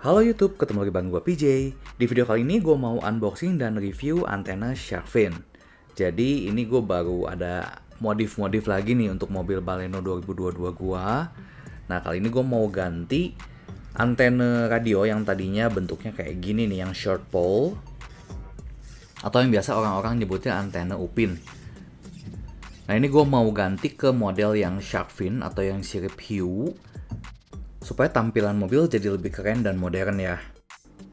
Halo YouTube, ketemu lagi bareng gue PJ. Di video kali ini gue mau unboxing dan review antena Sharkfin. Jadi ini gue baru ada modif-modif lagi nih untuk mobil Baleno 2022 gue. Nah kali ini gue mau ganti antena radio yang tadinya bentuknya kayak gini nih, yang short pole, atau yang biasa orang-orang nyebutnya antena upin. Nah ini gue mau ganti ke model yang Sharkfin atau yang sirip hiu, supaya tampilan mobil jadi lebih keren dan modern ya.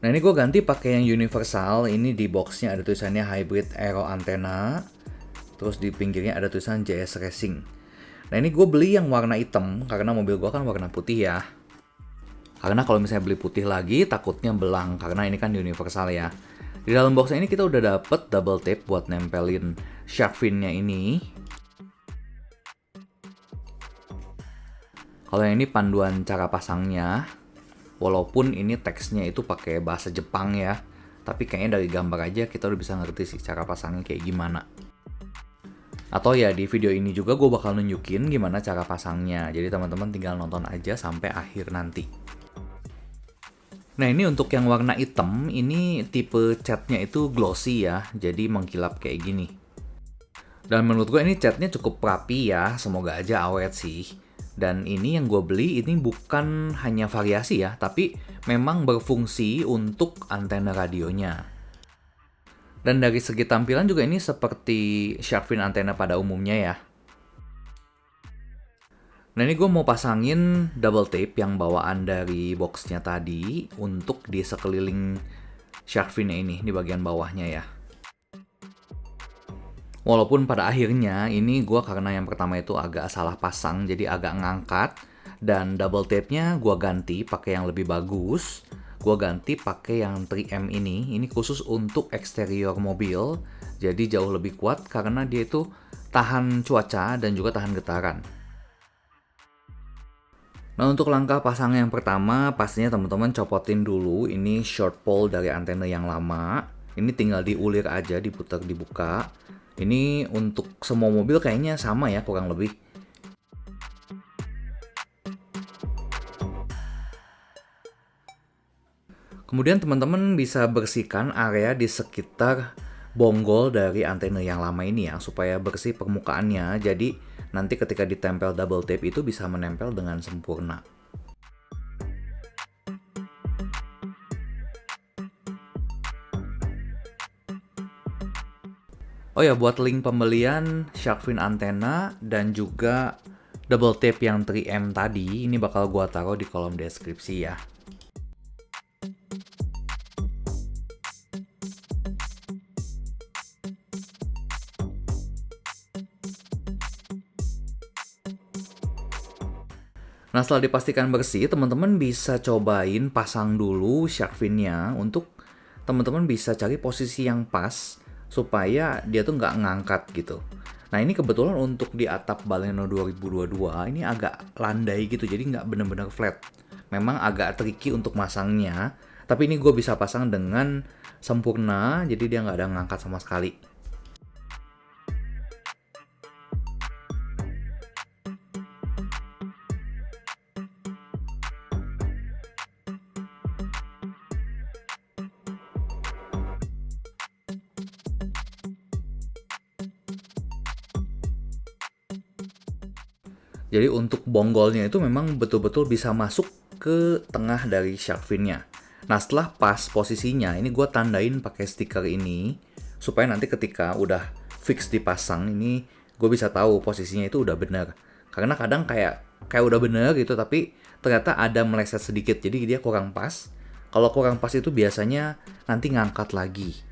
Nah ini gue ganti pakai yang universal. Ini di boxnya ada tulisannya Hybrid Aero Antenna, terus di pinggirnya ada tulisan JS Racing. Nah ini gue beli yang warna hitam karena mobil gue kan warna putih ya. Karena kalau misalnya beli putih lagi takutnya belang, karena ini kan universal ya. Di dalam boxnya ini kita udah dapet double tape buat nempelin Sharkfin-nya ini. Kalau yang ini panduan cara pasangnya. Walaupun ini teksnya itu pakai bahasa Jepang ya, tapi kayaknya dari gambar aja kita udah bisa ngerti sih cara pasangnya kayak gimana. Atau ya di video ini juga gue bakal nunjukin gimana cara pasangnya, jadi teman-teman tinggal nonton aja sampai akhir nanti. Nah ini untuk yang warna hitam, ini tipe catnya itu glossy ya, jadi mengkilap kayak gini. Dan menurut gue ini catnya cukup rapi ya, semoga aja awet sih. Dan ini yang gue beli ini bukan hanya variasi ya, tapi memang berfungsi untuk antena radionya. Dan dari segi tampilan juga ini seperti Sharkfin antena pada umumnya ya. Nah ini gue mau pasangin double tape yang bawaan dari boxnya tadi untuk di sekeliling Sharkfin ini, di bagian bawahnya ya. Walaupun pada akhirnya ini gue karena yang pertama itu agak salah pasang, jadi agak ngangkat, dan double tape-nya gue ganti pakai yang lebih bagus. Gue ganti pakai yang 3M ini khusus untuk eksterior mobil, jadi jauh lebih kuat karena dia itu tahan cuaca dan juga tahan getaran. Nah untuk langkah pasang yang pertama, pastinya teman-teman copotin dulu ini short pole dari antena yang lama. Ini tinggal diulir aja, diputar, dibuka. Ini untuk semua mobil kayaknya sama ya, kurang lebih. Kemudian teman-teman bisa bersihkan area di sekitar bonggol dari antena yang lama ini ya, supaya bersih permukaannya. Jadi nanti ketika ditempel double tape itu bisa menempel dengan sempurna. Oh ya, buat link pembelian Sharkfin antena dan juga double tape yang 3M tadi, ini bakal gua taruh di kolom deskripsi ya. Nah setelah dipastikan bersih, teman-teman bisa cobain pasang dulu Sharkfin-nya untuk teman-teman bisa cari posisi yang pas supaya dia tuh nggak ngangkat gitu. Nah ini kebetulan untuk di atap Baleno 2022 ini agak landai gitu, jadi nggak bener-bener flat. Memang agak tricky untuk masangnya, tapi ini gue bisa pasang dengan sempurna, jadi dia nggak ada ngangkat sama sekali. Jadi untuk bonggolnya itu memang betul-betul bisa masuk ke tengah dari Sharkfin-nya. Nah setelah pas posisinya, ini gue tandain pakai stiker ini, supaya nanti ketika udah fix dipasang, ini gue bisa tahu posisinya itu udah bener. Karena kadang kayak udah bener gitu, tapi ternyata ada meleset sedikit, jadi dia kurang pas. Kalau kurang pas itu biasanya nanti ngangkat lagi.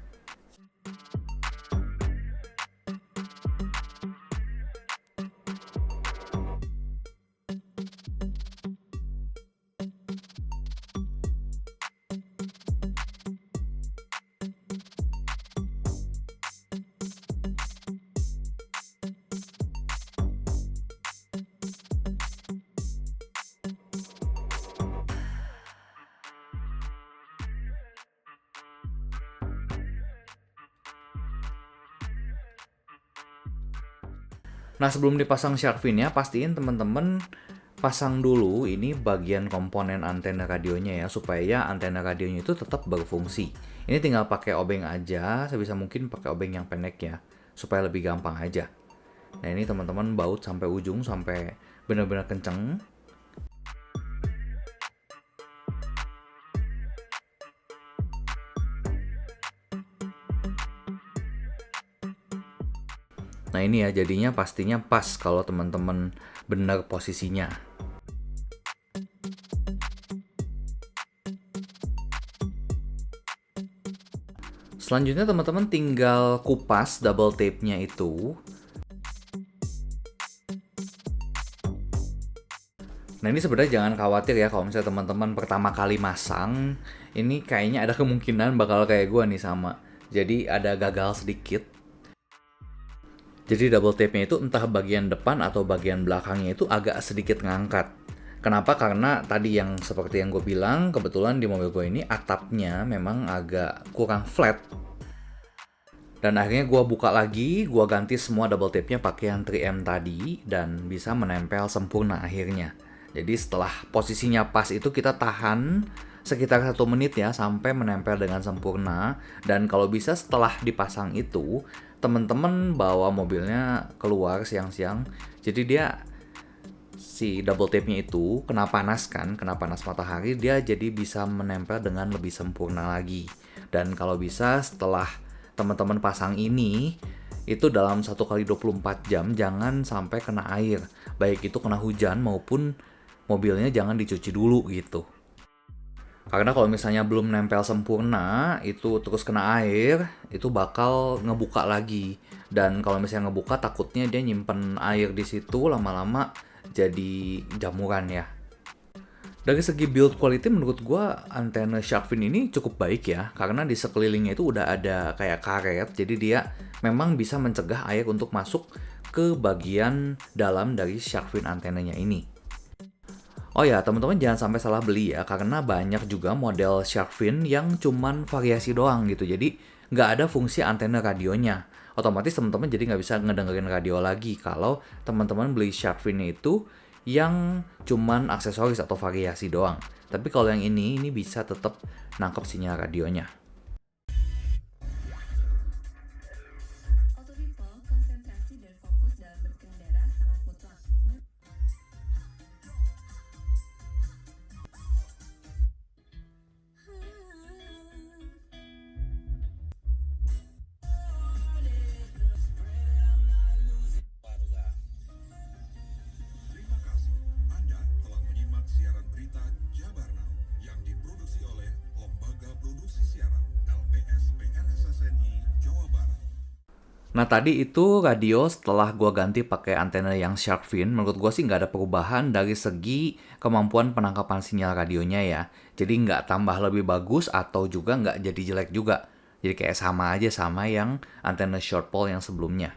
Nah sebelum dipasang Sharkfin-nya, pastiin teman-teman pasang dulu ini bagian komponen antena radionya ya, supaya antena radionya itu tetap berfungsi. Ini tinggal pakai obeng aja, sebisa mungkin pakai obeng yang pendek ya, supaya lebih gampang aja. Nah ini teman-teman baut sampai ujung, sampai benar-benar kenceng. Nah ini ya jadinya pastinya pas kalau teman-teman benar posisinya. Selanjutnya teman-teman tinggal kupas double tape-nya itu. Nah ini sebenarnya jangan khawatir ya kalau misalnya teman-teman pertama kali masang, ini kayaknya ada kemungkinan bakal kayak gua nih sama. Jadi ada gagal sedikit. Jadi double tape-nya itu entah bagian depan atau bagian belakangnya itu agak sedikit ngangkat. Kenapa? Karena tadi yang seperti yang gue bilang, kebetulan di mobil gue ini atapnya memang agak kurang flat. Dan akhirnya gue buka lagi, gue ganti semua double tape-nya pakai yang 3M tadi, dan bisa menempel sempurna akhirnya. Jadi setelah posisinya pas itu kita tahan sekitar 1 menit ya, sampai menempel dengan sempurna. Dan kalau bisa setelah dipasang itu, teman-teman bawa mobilnya keluar siang-siang, jadi dia si double tape-nya itu kena panas kan, kena panas matahari, dia jadi bisa menempel dengan lebih sempurna lagi. Dan kalau bisa setelah teman-teman pasang ini, itu dalam 1 kali 24 jam jangan sampai kena air, baik itu kena hujan maupun mobilnya jangan dicuci dulu gitu. Karena kalau misalnya belum nempel sempurna, itu terus kena air, itu bakal ngebuka lagi. Dan kalau misalnya ngebuka, takutnya dia nyimpen air di situ, lama-lama jadi jamuran ya. Dari segi build quality menurut gua antena Sharkfin ini cukup baik ya, karena di sekelilingnya itu udah ada kayak karet, jadi dia memang bisa mencegah air untuk masuk ke bagian dalam dari Sharkfin antenanya ini. Oh ya, teman-teman jangan sampai salah beli ya, karena banyak juga model Sharkfin yang cuman variasi doang gitu. Jadi nggak ada fungsi antena radionya. Otomatis teman-teman jadi nggak bisa ngedengerin radio lagi kalau teman-teman beli Sharkfin itu yang cuman aksesoris atau variasi doang. Tapi kalau yang ini bisa tetap nangkep sinyal radionya. Autopilot, konsentrasi dan fokus dalam berkendara sangat mutlak. Terima kasih. Anda telah menyimak siaran berita Jabar Now yang diproduksi oleh Lembaga Produksi Siaran LPS PRSSNI Jawa Barat. Nah tadi itu radio setelah gua ganti pakai antena yang Sharkfin, menurut gua sih nggak ada perubahan dari segi kemampuan penangkapan sinyal radionya ya. Jadi nggak tambah lebih bagus atau juga nggak jadi jelek juga. Jadi kayak sama aja sama yang antena short pole yang sebelumnya.